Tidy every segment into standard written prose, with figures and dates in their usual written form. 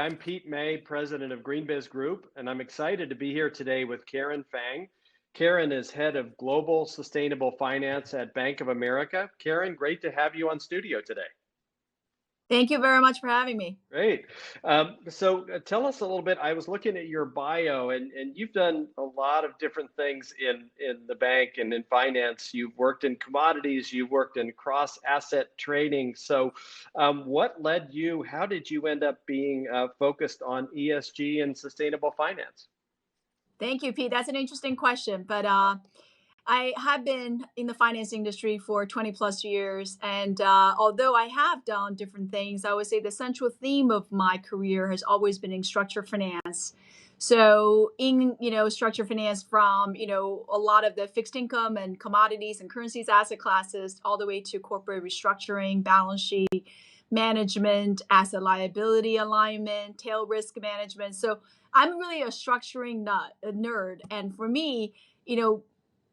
I'm Pete May, president of GreenBiz Group, and I'm excited to be here today with Karen Fang. Karen is head of global sustainable finance at Bank of America. Karen, great to have you on studio today. Thank you very much for having me. Great. Tell us a little bit. I was looking at your bio, and you've done a lot of different things in the bank and in finance. You've worked in commodities, you've worked in cross asset trading. What led you? How did you end up being focused on ESG and sustainable finance? Thank you, Pete. That's an interesting question, but I have been in the finance industry for 20 plus years. And although I have done different things, I would say the central theme of my career has always been in structured finance. So in, structured finance from, a lot of the fixed income and commodities and currencies asset classes, all the way to corporate restructuring, balance sheet management, asset liability alignment, tail risk management. So I'm really a structuring nerd. And for me,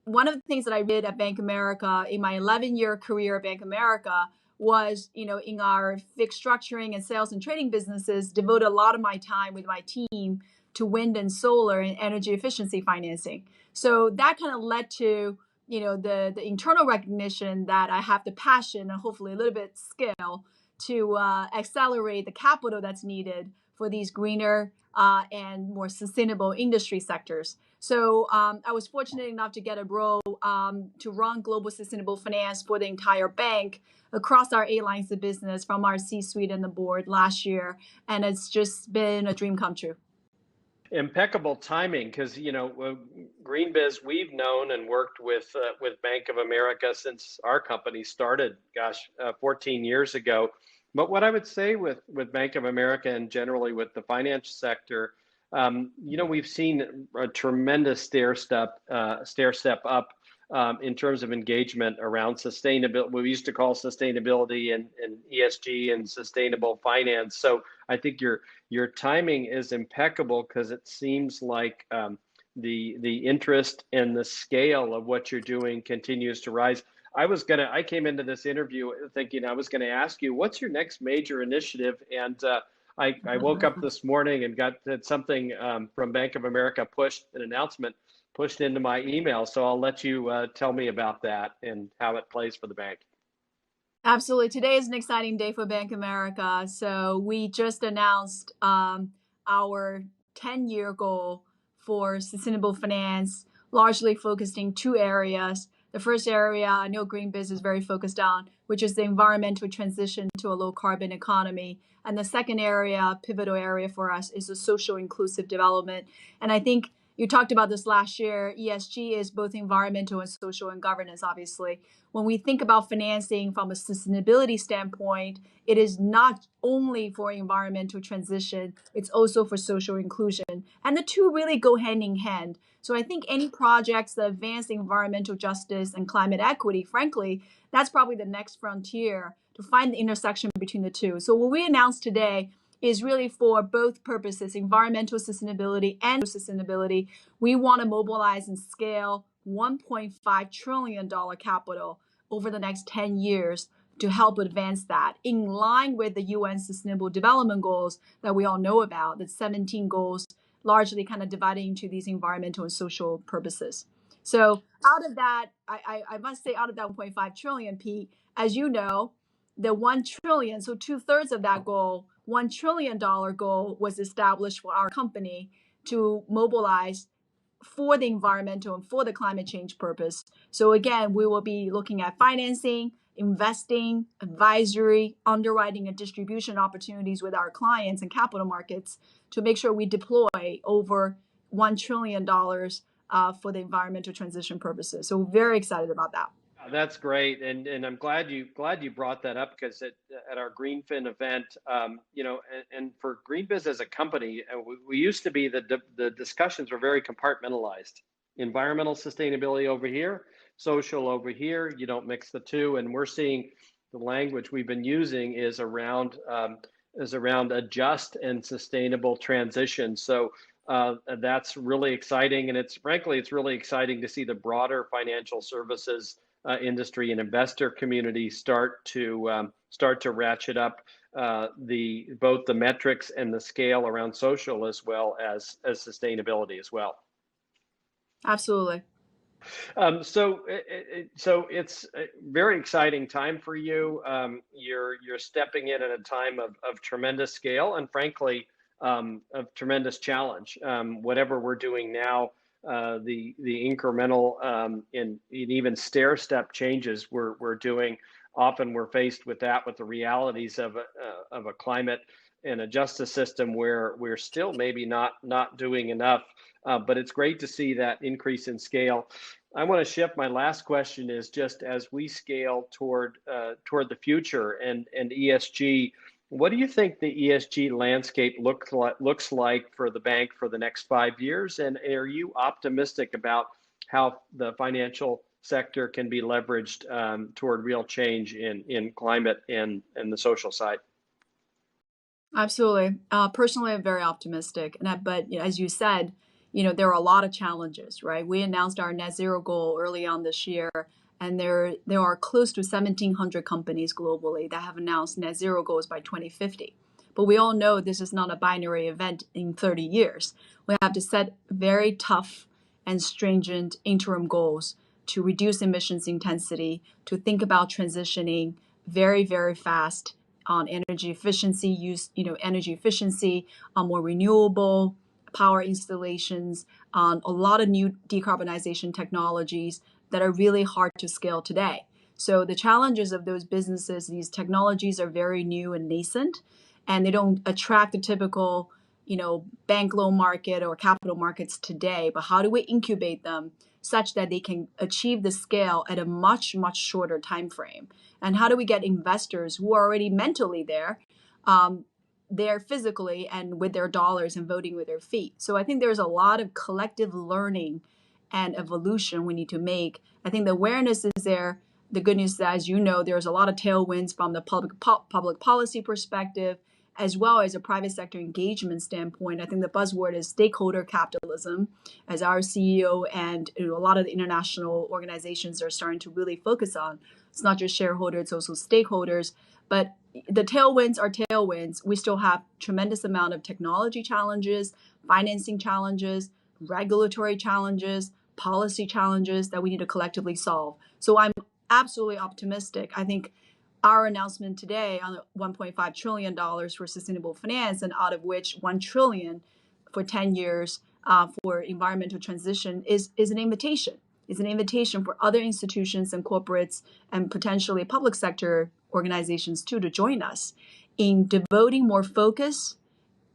one of the things that I did at Bank of America in my 11-year career at Bank of America was, in our fixed structuring and sales and trading businesses, devote a lot of my time with my team to wind and solar and energy efficiency financing. So that kind of led to, the internal recognition that I have the passion and hopefully a little bit skill to accelerate the capital that's needed for these greener and more sustainable industry sectors. So I was fortunate enough to get a role to run global sustainable finance for the entire bank across our 8 lines of business from our C-suite and the board last year. And it's just been a dream come true. Impeccable timing, because GreenBiz, we've known and worked with Bank of America since our company started, 14 years ago. But what I would say with Bank of America and generally with the finance sector, we've seen a tremendous stair step up in terms of engagement around sustainability. We used to call sustainability and ESG and sustainable finance. So I think your timing is impeccable, because it seems like the interest and the scale of what you're doing continues to rise. I came into this interview thinking I was going to ask you, what's your next major initiative? And I woke up this morning and got something from Bank of America an announcement pushed into my email. So I'll let you tell me about that and how it plays for the bank. Absolutely. Today is an exciting day for Bank of America. So we just announced our 10-year goal for sustainable finance, largely focused in 2 areas. The first area I know GreenBiz is very focused on, which is the environmental transition to a low carbon economy. And the second area, pivotal area for us, is the social inclusive development. And I think you talked about this last year. ESG is both environmental and social and governance, obviously. When we think about financing from a sustainability standpoint, it is not only for environmental transition, it's also for social inclusion. And the two really go hand in hand. So I think any projects that advance environmental justice and climate equity, frankly, that's probably the next frontier to find the intersection between the two. So what we announced today is really for both purposes, environmental sustainability and sustainability. We want to mobilize and scale $1.5 trillion capital over the next 10 years to help advance that, in line with the UN Sustainable Development Goals that we all know about, the 17 goals, largely kind of divided into these environmental and social purposes. So out of that, I must say, out of that 1.5 trillion, Pete, as you know, the 1 trillion, so 2/3 of that goal, $1 trillion goal was established for our company to mobilize for the environmental and for the climate change purpose. So again, we will be looking at financing, investing, advisory, underwriting, and distribution opportunities with our clients and capital markets to make sure we deploy over $1 trillion for the environmental transition purposes. So we're very excited about that. That's great, and I'm glad you brought that up, because at our GreenFin event, and for GreenBiz as a company, we used to be the discussions were very compartmentalized. Environmental sustainability over here, social over here. You don't mix the two, and we're seeing the language we've been using is around a just and sustainable transition. So that's really exciting, and it's really exciting to see the broader financial services industry and investor community start to ratchet up the both the metrics and the scale around social as well as sustainability as well. Absolutely. So it's a very exciting time for you. You're stepping in at a time of tremendous scale and frankly of tremendous challenge. Whatever we're doing now, the incremental and even stair step changes we're doing. Often we're faced with that with the realities of a climate and a justice system where we're still maybe not doing enough. But it's great to see that increase in scale. I want to shift. My last question is just as we scale toward the future and ESG, what do you think the ESG landscape looks like for the bank for the next 5 years? And are you optimistic about how the financial sector can be leveraged toward real change in climate and the social side? Absolutely. Personally, I'm very optimistic. But as you said, there are a lot of challenges, right? We announced our net zero goal early on this year, and there are close to 1,700 companies globally that have announced net zero goals by 2050. But we all know this is not a binary event in 30 years. We have to set very tough and stringent interim goals to reduce emissions intensity, to think about transitioning very, very fast on energy efficiency use, energy efficiency, on more renewable power installations, on a lot of new decarbonization technologies that are really hard to scale today. So the challenges of those businesses, these technologies are very new and nascent, and they don't attract the typical, bank loan market or capital markets today. But how do we incubate them such that they can achieve the scale at a much, much shorter time frame? And how do we get investors who are already mentally there physically and with their dollars and voting with their feet? So I think there's a lot of collective learning and evolution we need to make. I think the awareness is there. The good news is that, as you know, there's a lot of tailwinds from the public policy perspective, as well as a private sector engagement standpoint. I think the buzzword is stakeholder capitalism, as our CEO and a lot of the international organizations are starting to really focus on. It's not just shareholders, it's also stakeholders. But the tailwinds are tailwinds. We still have tremendous amount of technology challenges, financing challenges, regulatory challenges, policy challenges that we need to collectively solve. So I'm absolutely optimistic. I think our announcement today on $1.5 trillion for sustainable finance, and out of which $1 trillion for 10 years for environmental transition is an invitation. It's an invitation for other institutions and corporates and potentially public sector organizations too to join us in devoting more focus,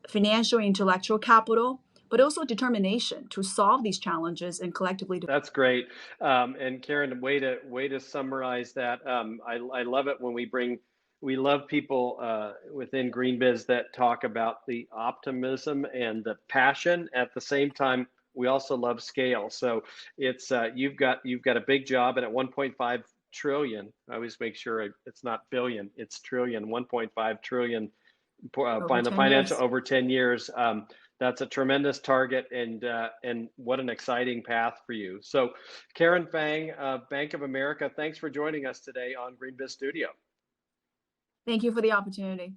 financial, intellectual capital, but also determination to solve these challenges and collectively. That's great. And Karen, way to summarize that. I love it when we love people within GreenBiz that talk about the optimism and the passion. At the same time, we also love scale. So it's you've got a big job, and at 1.5 trillion, I always make sure it's not billion, it's trillion, 1.5 trillion financial over 10 years. That's a tremendous target, and what an exciting path for you. So, Karen Fang, Bank of America, thanks for joining us today on GreenBiz Studio. Thank you for the opportunity.